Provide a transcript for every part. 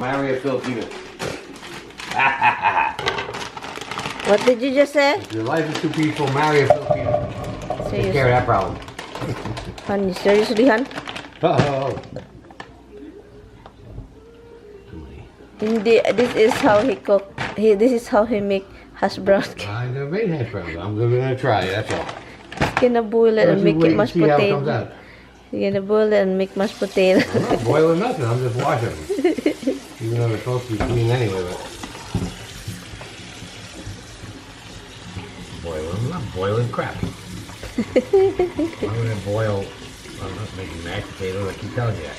Marry a Filipino. What did you just say? If your life is too peaceful, marry a Filipino. Take care of that problem. Honey, seriously, hon? Uh-oh. Hindi, this is how he cook. This is how he make hash brown. I never made hash browns. I'm gonna try it, that's all. He's gonna boil it and First you make wait it mashed and see how it comes potato. out. He's gonna boil it and make mashed potato. I'm not boiling nothing, I'm just washing them. Even though they're supposed to be clean anyway, but... I'm not boiling crap. I'm gonna boil... I'm not making mashed potatoes, I keep telling you that.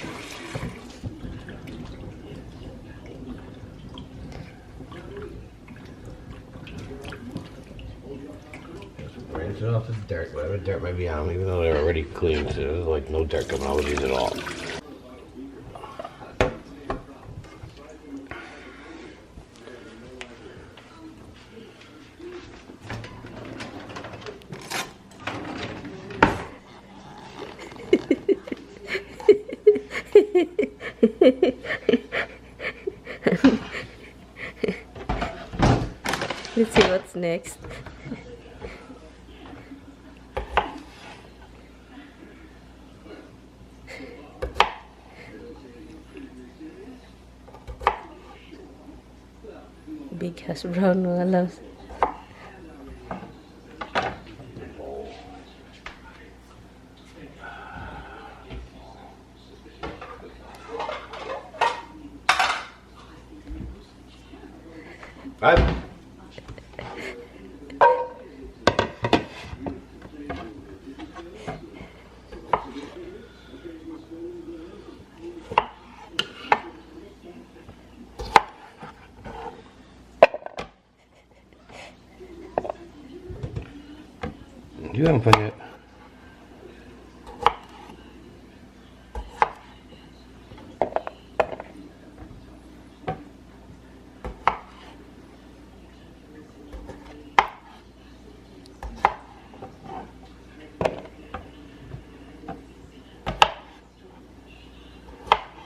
Rinse it off the dirt, whatever dirt might be on them, even though they're already clean, so there's like no dirt coming out of these at all. Let's see what's next. Big hash brown, mga loves. Right? You haven't put it.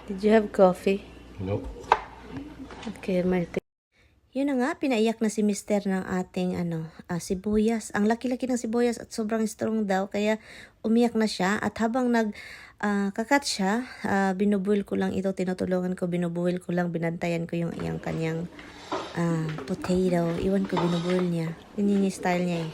Did you have coffee? Nope. Okay, Martin. Yun na nga, pinaiyak na si Mister ng ating sibuyas. Ang laki-laki ng sibuyas at sobrang strong daw, kaya umiyak na siya. At habang kakat siya, binubuil ko lang ito, tinutulungan ko, binubuil ko lang, binantayan ko yung kanyang potato. Iwan ko, binubuil niya. Yun yung style niya eh.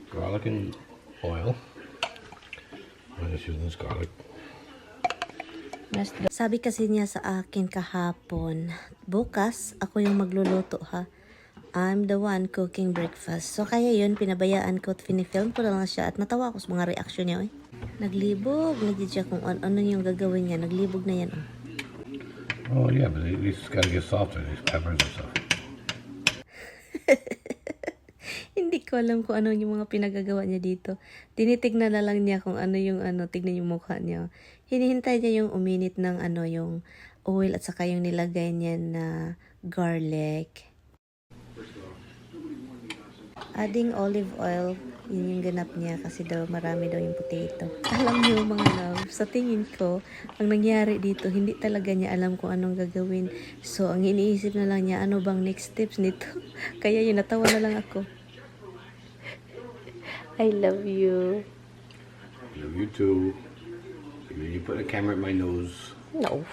Garlic and oil. I'm just using this garlic. Sabi kasi niya sa akin kahapon, bukas ako yung magluluto ha. I'm the one cooking breakfast. So kaya yun, pinabayaan ko at finifilm ko lang siya at natawa ako sa mga reaction niya. Naglibog, nagdi siya kung ano yung gagawin niya. Naglibog na yan. Oh yeah, but at least it's gotta get softer, these peppers and stuff. Hindi ko alam kung ano yung mga pinagagawa niya dito. Tinitignan na lang niya kung ano yung tignan yung mukha niya. Hinihintay niya yung uminit ng yung oil at saka yung nilagay niya na garlic. Adding olive oil, yun yung ganap niya kasi daw marami daw yung potato. Alam niyo mga love, sa tingin ko, ang nangyari dito, hindi talaga niya alam kung anong gagawin. So, ang iniisip na lang niya, ano bang next steps nito? Kaya yun, natawa na lang ako. I love you. Love you too. And then you put a camera at my nose. No.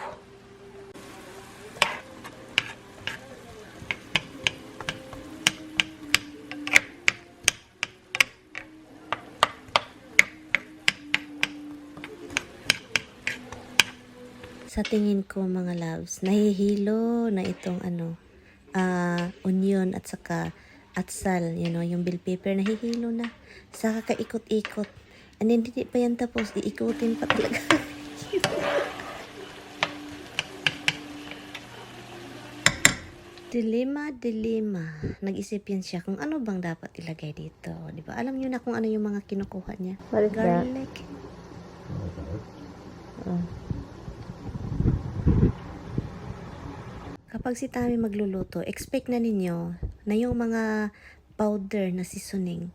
Sa tingin ko mga loves, nahihilo na itong onion at saka atsal, yung bell pepper, nahihilo na. Sa kakaikot-ikot. And then, hindi pa yan tapos, iikutin pa talaga. Dilema. Nag-isip yan siya kung ano bang dapat ilagay dito. Diba? Alam niyo na kung ano yung mga kinukuha niya. What is Garlic. Kapag si Tami magluluto, expect na ninyo na yung mga powder na seasoning,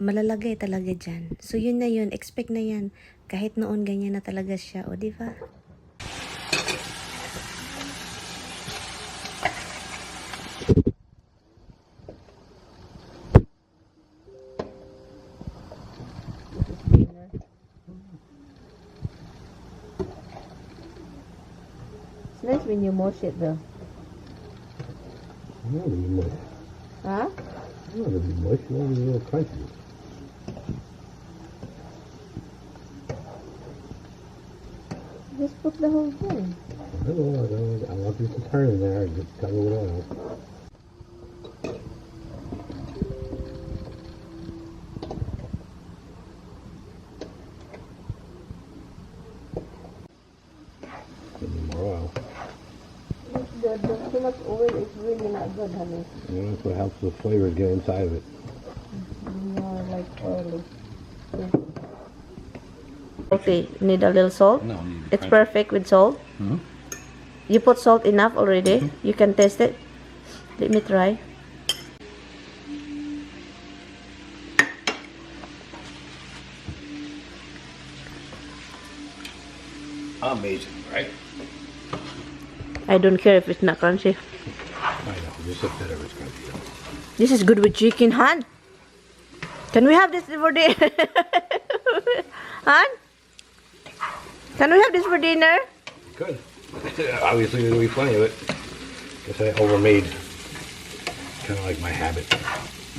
malalagay talaga dyan. So, yun na yun. Expect na yan. Kahit noon, ganyan na talaga siya. O, diba? It's nice when you mush it, though. I want to be moist. Huh? I want to be moist. You want to be a little crunchy. Just put the whole thing. I want this to turn in there and just cover with oil. More oil. Too much oil is really not good, honey. That's what helps the flavors get inside of it. More like oily. Okay, need a little salt? No, It's perfect with salt. Hmm? You put salt enough already. You can taste it. Let me try. Amazing, right? I don't care if it's not crunchy. I know. Just a bit of it's crunchy. This is good with chicken, Han. Can we have this for dinner? Han? Can we have this for dinner? Good. Obviously, there'll be plenty of it. Guess I overmade. Kind of like my habit.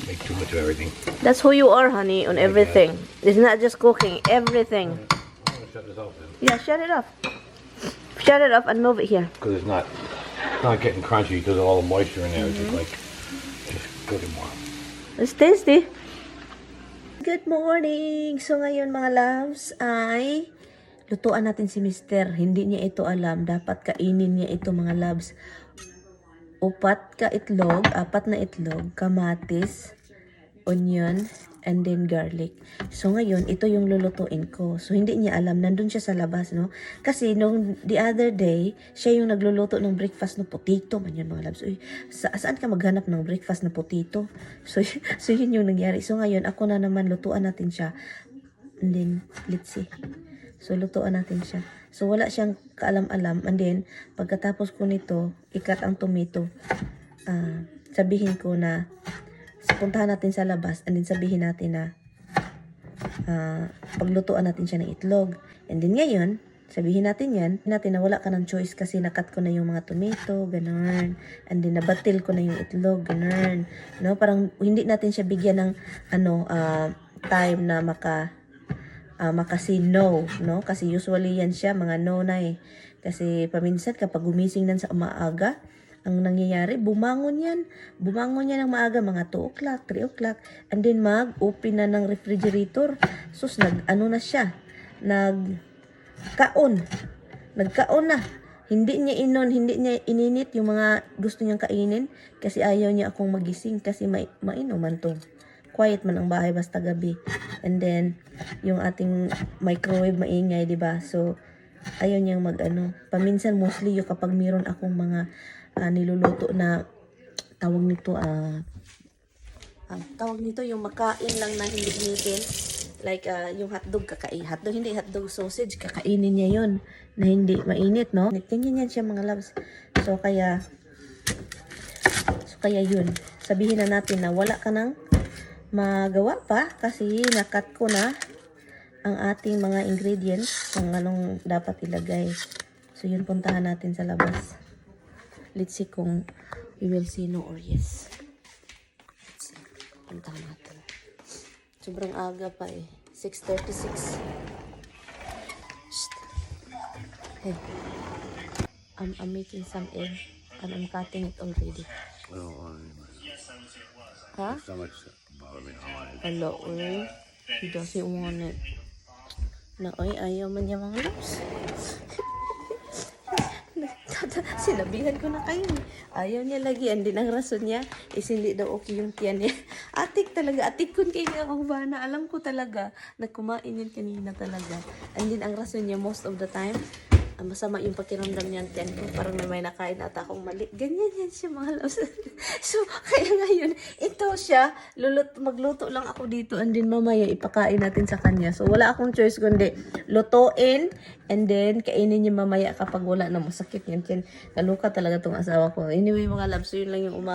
Make too much of everything. That's who you are, honey, on everything. It's not just cooking, everything. I'm gonna shut this off then. Yeah, shut it off. Shut it off and move it here. Because it's not getting crunchy because of all the moisture in there. It's just like, just cooking more. It's tasty. Good morning! So ngayon mga loves ay lutuan natin si Mister. Hindi niya ito alam. Dapat kainin niya ito mga loves. Apat na itlog, kamatis, onion, and then garlic. So ngayon, ito yung lulutuin ko. So hindi niya alam, nandun siya sa labas, no? Kasi nung the other day, siya yung nagluluto ng breakfast na potato. Man yun mga loves. Uy, saan ka maghanap ng breakfast na potato? So yun yung nangyari. So ngayon, ako na naman, lutuan natin siya. And then, let's see. So lutuan natin siya. So wala siyang kaalam-alam. And then, pagkatapos ko nito, ikat ang tomato. Sabihin ko na, puntahan natin sa labas. And then sabihin natin na, paglutuan natin siya ng itlog. And then ngayon, sabihin natin na wala ka ng choice kasi nakat ko na yung mga tomato, ganun. And then nabatil ko na yung itlog, ganun. No, parang hindi natin siya bigyan ng time na makasi no, kasi usually yan siya mga no na eh. Kasi paminsan kapag gumising nan sa maaga, ang nangyayari, bumangon yan ng maaga, mga 2 o'clock, 3 o'clock, and then mag-open na ng refrigerator. Sus, nagkaon na. Hindi niya ininit yung mga gusto niyang kainin, kasi ayaw niya akong magising, kasi mainuman to. Quiet man ang bahay basta gabi. And then, yung ating microwave maingay, diba? So, ayaw niyang paminsan mostly yung kapag meron akong mga niluluto na tawag nito yung makain lang na hindi initin, like yung hotdog hindi hotdog sausage, kakainin niya yon na hindi mainit, no? Ganyan yan siya mga loves. So kaya yun, sabihin na natin na wala ka nang magawa pa kasi nakat ko na ang ating mga ingredients kung anong dapat ilagay. So yun, puntahan natin sa labas. Let's see kung we will see no or yes. Let's see. Puntahan natin. Sobrang aga pa eh. 6:36. Hey. I'm making some egg and I'm cutting it already. Huh? Stomach's bothering me. Hello, oy. He doesn't want it. Na, oy, ayaw man niya mga loves. Sinabihan ko na kayo. Ayaw niya lagi. And din ang rason niya is hindi daw okay yung tiyan niya. Atik talaga. Atik kun kayo niya ako ba na alam ko talaga na kumain yun kanina talaga. And din ang rason niya most of the time masama yung pakiramdam niyan. Tiyan ko, parang may nakain ata akong mali. Ganyan yan siya mga loves. So, kaya ngayon, ito siya. Magluto lang ako dito and then mamaya ipakain natin sa kanya. So, wala akong choice kundi lutuin and then kainin niya mamaya kapag wala na masakit yan. Kaluka talaga tong asawa ko. Anyway mga loves, so yun lang yung umaga.